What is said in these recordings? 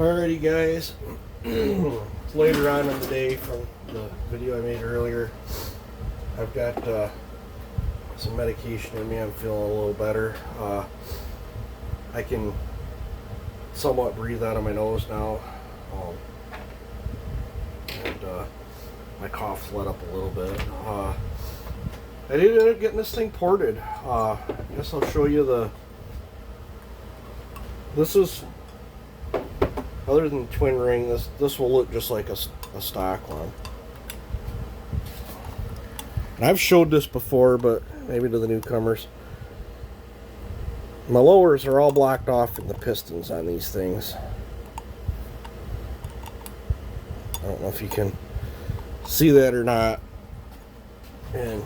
Alrighty guys, it's later on in the day from the video I made earlier. I've got some medication in me. I'm feeling a little better. I can somewhat breathe out of my nose now, and my cough's let up a little bit. I did end up getting this thing ported. I guess I'll show you this is, other than twin ring, this will look just like a stock one. And I've showed this before, but maybe to the newcomers. My lowers are all blocked off in the pistons on these things. I don't know if you can see that or not. And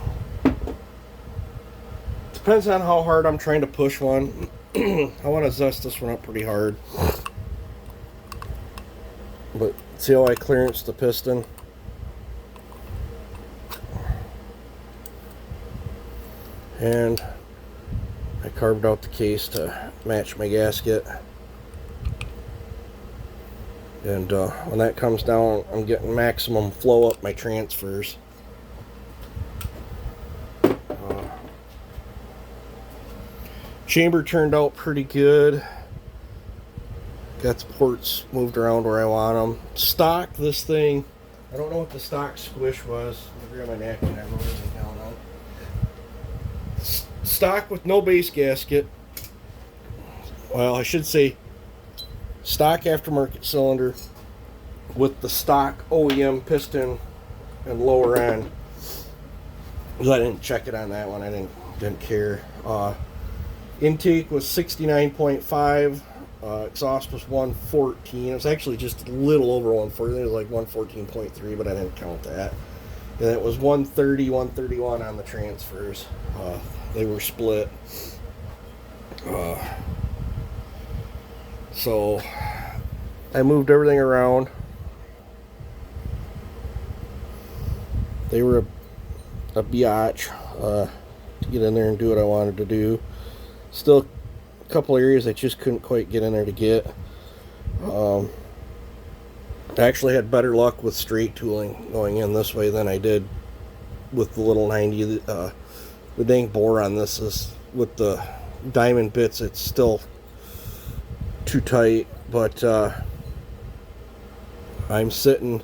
depends on how hard I'm trying to push one. I want to zest this one up pretty hard. But see how I clearance the piston? And I carved out the case to match my gasket. And when that comes down, I'm getting maximum flow up my transfers. Chamber turned out pretty good. Got the ports moved around where I want them. Stock, this thing, I don't know what the stock squish was. Let me grab my napkin. I wrote everything down on. Stock with no base gasket. Well, I should say stock aftermarket cylinder with the stock OEM piston and lower end. Because I didn't check it on that one. I didn't care. Intake was 69.5. Exhaust was 114. It was actually just a little over 140. It was like 114.3, but I didn't count that. And it was 130, 131 on the transfers. They were split. So I moved everything around. They were a biatch to get in there and do what I wanted to do. Still a couple areas I just couldn't quite get in there to get. I actually had better luck with straight tooling going in this way than I did with the little 90. The dang bore on this is, with the diamond bits, it's still too tight, but I'm sitting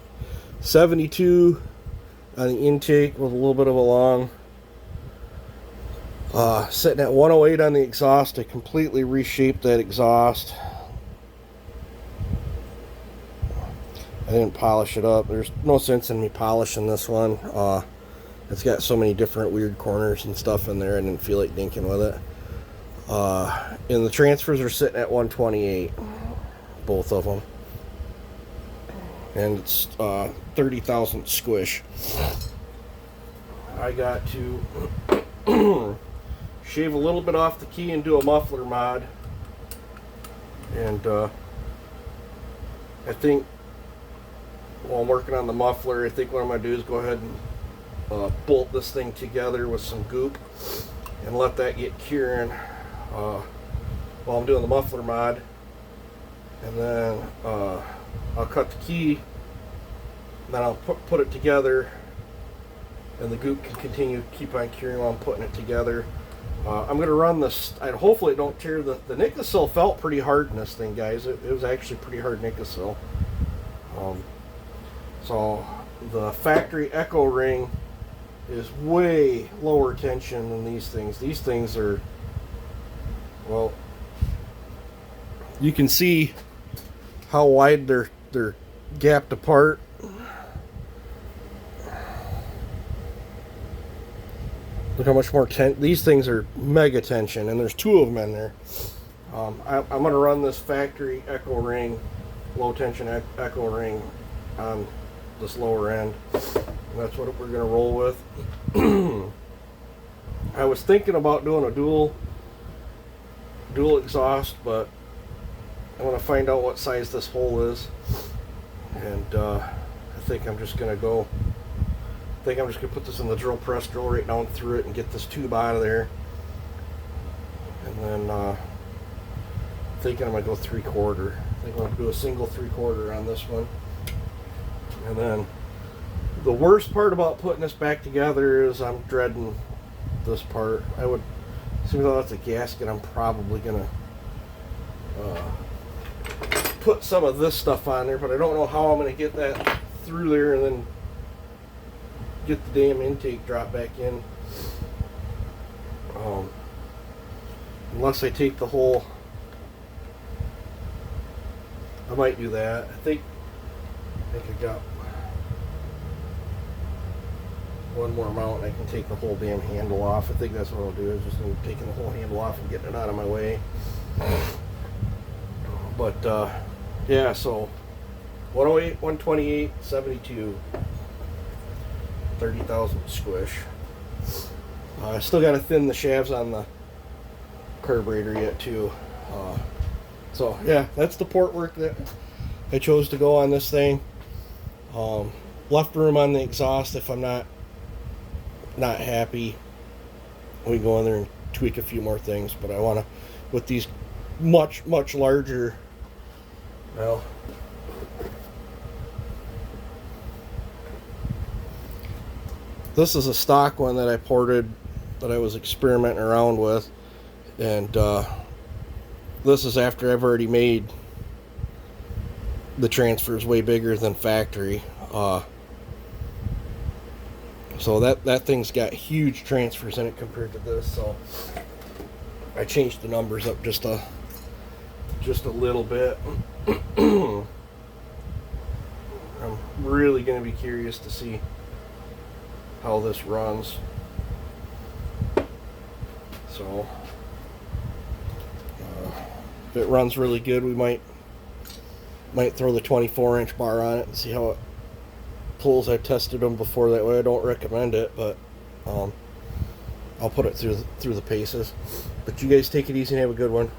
72 on the intake with a little bit of a long. Sitting at 108 on the exhaust. I completely reshaped that exhaust. I didn't polish it up. There's no sense in me polishing this one. It's got so many different weird corners and stuff in there. I didn't feel like dinking with it. And the transfers are sitting at 128, both of them. And it's 30,000 squish. I got to shave a little bit off the key and do a muffler mod. And I think while I'm working on the muffler, I think what I'm going to do is go ahead and bolt this thing together with some goop and let that get curing while I'm doing the muffler mod. And then I'll cut the key, then I'll put it together, and the goop can continue to keep on curing while I'm putting it together. I'm going to run this, hopefully it don't tear. The Nikasil felt pretty hard in this thing, guys. It was actually pretty hard Nikasil. So the factory Echo ring is way lower tension than these things. These things are, well, you can see how wide they're gapped apart. Look how much more these things are mega tension, and there's two of them in there. I'm going to run this factory Echo ring, low tension Echo ring, on this lower end. And that's what we're going to roll with. I was thinking about doing a dual exhaust, but I want to find out what size this hole is, and I think I'm just going to put this in the drill press, drill right down through it, and get this tube out of there. And then thinking I'm going to go 3/4. I think I'm going to do a single 3/4 on this one. And then the worst part about putting this back together is I'm dreading this part. I would, seems though that's a gasket, I'm probably going to put some of this stuff on there, but I don't know how I'm going to get that through there and then get the damn intake drop back in. Unless I take the whole, I might do that. I think I got one more mount and I can take the whole damn handle off. I think that's what I'll do, is just taking the whole handle off and getting it out of my way. But yeah, so 108, 128, 72, 30,000 squish. I still got to thin the shafts on the carburetor yet too. So yeah, that's the port work that I chose to go on this thing. Left room on the exhaust if I'm not happy. We go in there and tweak a few more things, but I want to, with these much larger, well, this is a stock one that I ported, that I was experimenting around with, and this is after I've already made the transfers way bigger than factory. So that thing's got huge transfers in it compared to this, so I changed the numbers up just a little bit. I'm really going to be curious to see how this runs. So if it runs really good, we might throw the 24-inch bar on it and see how it pulls. I tested them before, that way I don't recommend it, but I'll put it through the paces. But you guys take it easy and have a good one.